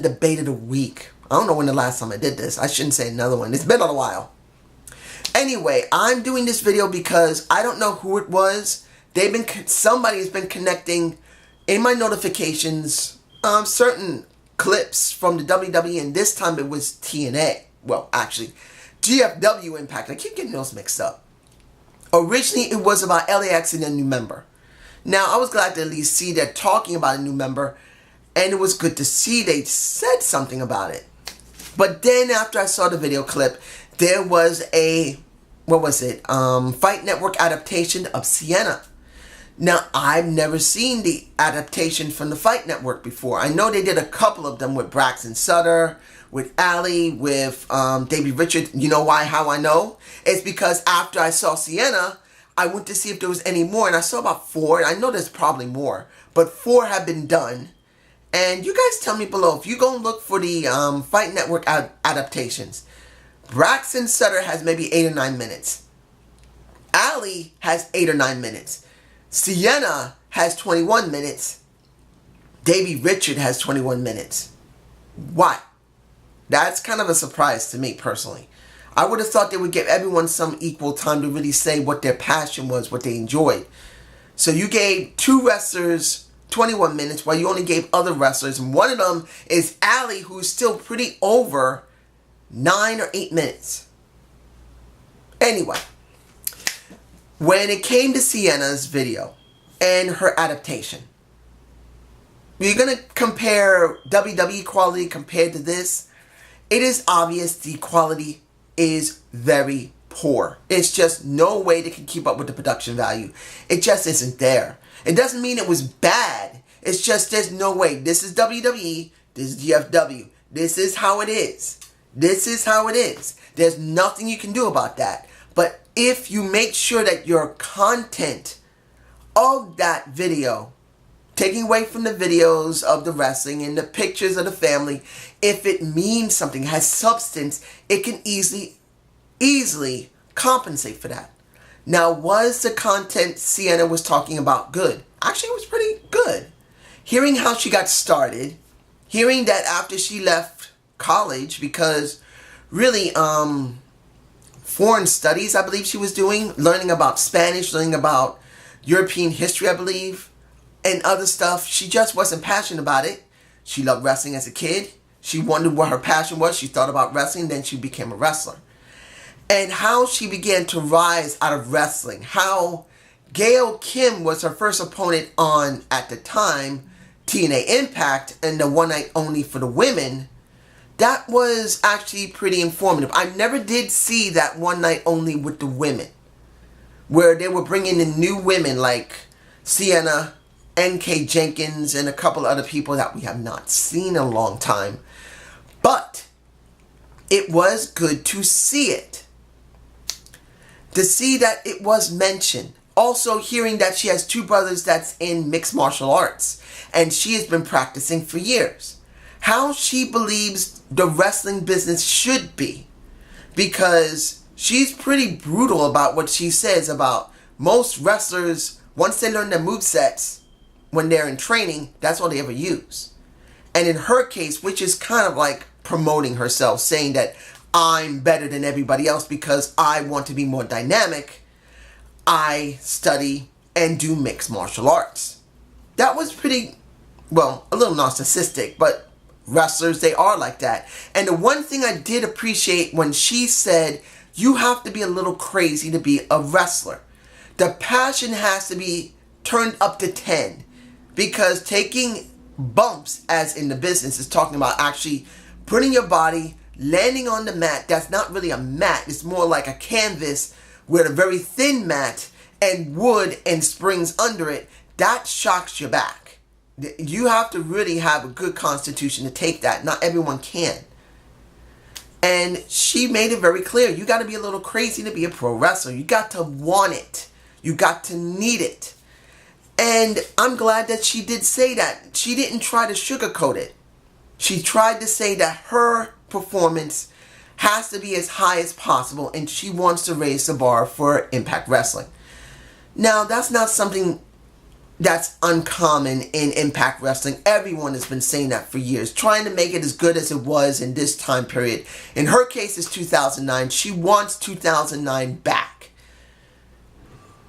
debate of the week. I don't know when the last time I did this. I shouldn't say another one. It's been a while. Anyway, I'm doing this video because I don't know who it was. Somebody's been connecting in my notifications certain clips from the WWE, and this time it was TNA. Well, actually, GFW Impact. I keep getting those mixed up. Originally, it was about LAX and a new member. Now, I was glad to at least see they're talking about a new member, and it was good to see they said something about it. But then after I saw the video clip, there was a, Fight Network adaptation of Sienna. Now, I've never seen the adaptation from the Fight Network before. I know they did a couple of them with Braxton Sutter, with Ali, with Davey Richard. You know why, how I know? It's because after I saw Sienna, I went to see if there was any more, and I saw about 4. I know there's probably more, but 4 have been done. And you guys tell me below, if you go and look for the Fight Network adaptations, Braxton Sutter has maybe 8 or 9 minutes. Ali has 8 or 9 minutes. Sienna has 21 minutes. Davey Richard has 21 minutes. Why? That's kind of a surprise to me personally. I would have thought they would give everyone some equal time to really say what their passion was, what they enjoyed. So you gave 2 wrestlers 21 minutes while you only gave other wrestlers, and one of them is Ali, who's still pretty over 9 or 8 minutes. Anyway, when it came to Sienna's video and her adaptation, you're going to compare WWE quality compared to this. It is obvious the quality is very poor. It's just no way they can keep up with the production value. It just isn't there. It doesn't mean it was bad. It's just there's no way. This is WWE. This is GFW. This is how it is. This is how it is. There's nothing you can do about that. But if you make sure that your content of that video, taking away from the videos of the wrestling and the pictures of the family, if it means something, has substance, it can easily compensate for that. Now, was the content Sienna was talking about good? Actually, it was pretty good. Hearing how she got started, hearing that after she left college, because really, foreign studies, I believe she was doing, learning about Spanish, learning about European history, I believe, and other stuff. She just wasn't passionate about it. She loved wrestling as a kid. She wondered what her passion was. She thought about wrestling, then she became a wrestler. And how she began to rise out of wrestling. How Gail Kim was her first opponent on, at the time, TNA Impact, and the one night only for the women. That was actually pretty informative. I never did see that one night only with the women, where they were bringing in new women like Sienna, N.K. Jenkins, and a couple other people that we have not seen in a long time. But it was good to see it. To see that it was mentioned. Also hearing that she has 2 brothers that's in mixed martial arts. And she has been practicing for years. How she believes the wrestling business should be. Because she's pretty brutal about what she says about most wrestlers, once they learn their movesets, when they're in training, that's all they ever use. And in her case, which is kind of like promoting herself, saying that I'm better than everybody else because I want to be more dynamic, I study and do mixed martial arts. That was pretty, well, a little narcissistic, but wrestlers, they are like that. And the one thing I did appreciate when she said, you have to be a little crazy to be a wrestler. The passion has to be turned up to 10. Because taking bumps, as in the business, is talking about actually putting your body, landing on the mat. That's not really a mat. It's more like a canvas with a very thin mat and wood and springs under it. That shocks your back. You have to really have a good constitution to take that. Not everyone can. And she made it very clear. You got to be a little crazy to be a pro wrestler. You got to want it. You got to need it. And I'm glad that she did say that. She didn't try to sugarcoat it. She tried to say that her performance has to be as high as possible, and she wants to raise the bar for Impact Wrestling. Now, that's not something that's uncommon in Impact Wrestling. Everyone has been saying that for years, trying to make it as good as it was in this time period. In her case, it's 2009. She wants 2009 back.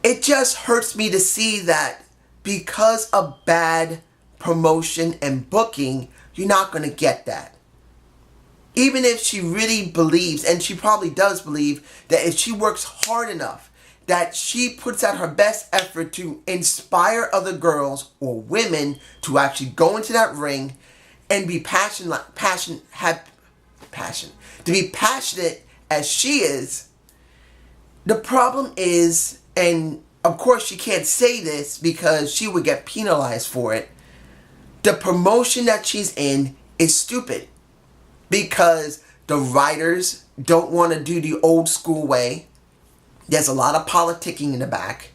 It just hurts me to see that because of bad promotion and booking, you're not going to get that. Even if she really believes, and she probably does believe, that if she works hard enough, that she puts out her best effort to inspire other girls or women to actually go into that ring and be passionate as she is. The problem is, and of course she can't say this because she would get penalized for it, the promotion that she's in is stupid because the writers don't want to do the old school way. There's a lot of politicking in the back.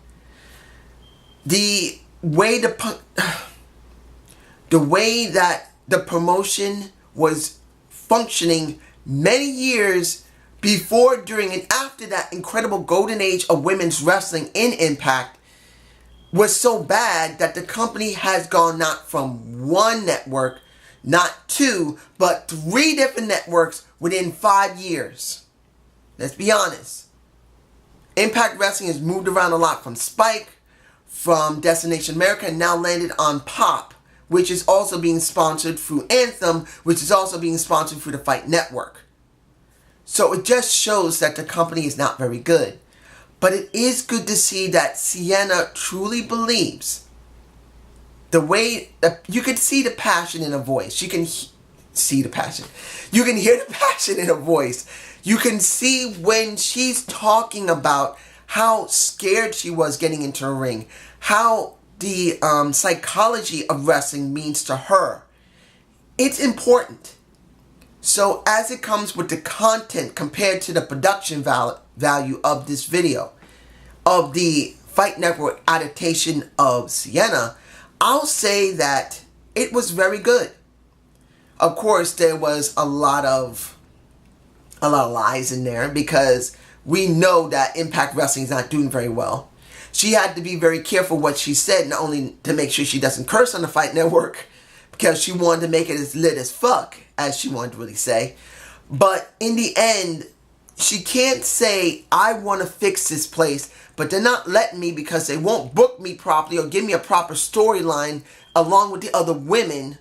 The way that the promotion was functioning many years before, during, and after that incredible golden age of women's wrestling in Impact was so bad that the company has gone not from one network, not two, but 3 different networks within 5 years. Let's be honest. Impact Wrestling has moved around a lot from Spike, from Destination America, and now landed on Pop, which is also being sponsored through Anthem, which is also being sponsored through the Fight Network. So it just shows that the company is not very good. But it is good to see that Sienna truly believes. The way that you can see the passion in her voice. You can see the passion. You can hear the passion in her voice. You can see when she's talking about how scared she was getting into a ring, how the psychology of wrestling means to her. It's important. So as it comes with the content compared to the production value of this video, of the Fight Network adaptation of Sienna, I'll say that it was very good. Of course, there was a lot of lies in there because we know that Impact Wrestling is not doing very well. She had to be very careful what she said, not only to make sure she doesn't curse on the Fight Network, because she wanted to make it as lit as fuck, as she wanted to really say. But in the end, she can't say, I want to fix this place, but they're not letting me because they won't book me properly or give me a proper storyline along with the other women.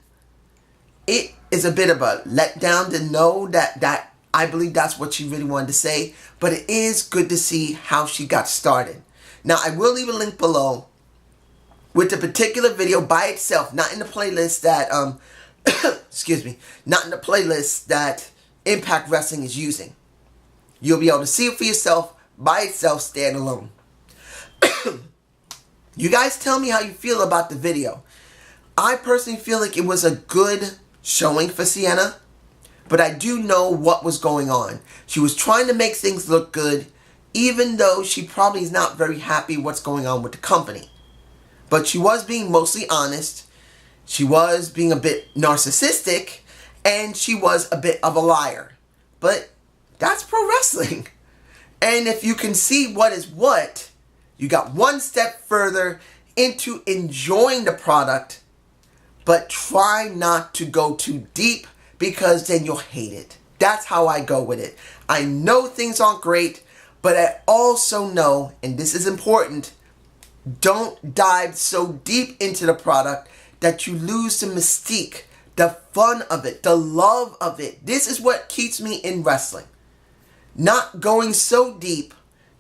It is a bit of a letdown to know that I believe that's what she really wanted to say, but it is good to see how she got started. Now, I will leave a link below with the particular video by itself, not in the playlist that, excuse me, not in the playlist that Impact Wrestling is using. You'll be able to see it for yourself, by itself, standalone. You guys tell me how you feel about the video. I personally feel like it was a good showing for Sienna, but I do know what was going on. She was trying to make things look good, even though she probably is not very happy what's going on with the company. But she was being mostly honest, she was being a bit narcissistic, and she was a bit of a liar. But that's pro wrestling. And if you can see what is what, you got one step further into enjoying the product, but try not to go too deep because then you'll hate it. That's how I go with it. I know things aren't great, but I also know, and this is important, don't dive so deep into the product that you lose the mystique, the fun of it, the love of it. This is what keeps me in wrestling. Not going so deep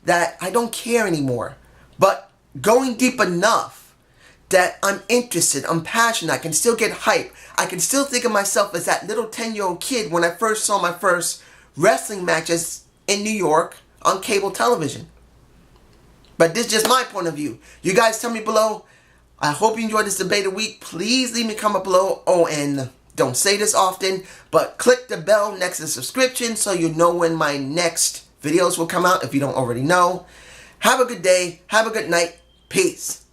that I don't care anymore, but going deep enough that I'm interested, I'm passionate, I can still get hype. I can still think of myself as that little 10-year-old kid when I first saw my first wrestling matches in New York on cable television. But this is just my point of view. You guys tell me below. I hope you enjoyed this debate of the week. Please leave me a comment below. Oh, and don't say this often, but click the bell next to the subscription so you know when my next videos will come out if you don't already know. Have a good day. Have a good night. Peace.